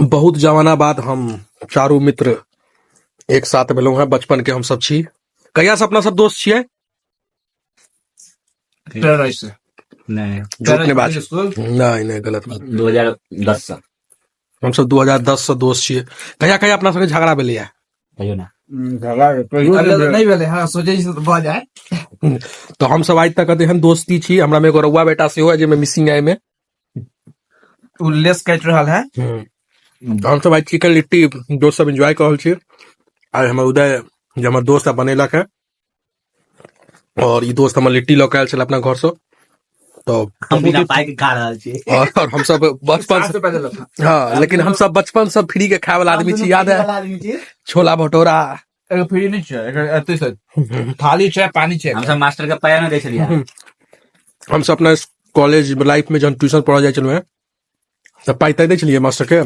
बहुत जमाना बाद हम चारू मित्र एक साथ भेलहुं हैं। बचपन के हम सब छी। कहिया से अपना सब दोस्त छियै? नहीं झूठ ने बात नहीं गलत बात। 2010 से हम सब 2010 से दोस्त छियै। कहिया कहिया अपना सबके झगड़ा भेलै है? कहियो ना नहीं भेले हाँ सोचे छी तो भऽ जाए। तो हम सब आज तक एहन दोस्ती छी। हमरा में एगो रउआ बेटा सेहो है जेमे मिसिंग है में। उल्लेस काट रहल है। हम सब आज चिकन लिट्टी दोस्त सब एंजॉय कर रहल छी। आज हमर उदय जे हमर दोस्त है बनेलक है और ई दोस्त हमर लिट्टी लऽ के आयल छल अपना घर से। तो हम बिना पाई के खा रहल छी। और हम सब बचपन से हाँ लेकिन हम सब बचपन से फ्री के खाए वाला आदमी छी। याद है छोला भटूरा एगो फ्री नहीं छै एकर एते से थाली छै पानी छै। हम सब मास्टर के पाया न दै छलियै। हम सब अपना कॉलेज लाइफ में जब ट्यूशन पढ़ा जाए चलू तब पाई तय दै छलियै मास्टर के।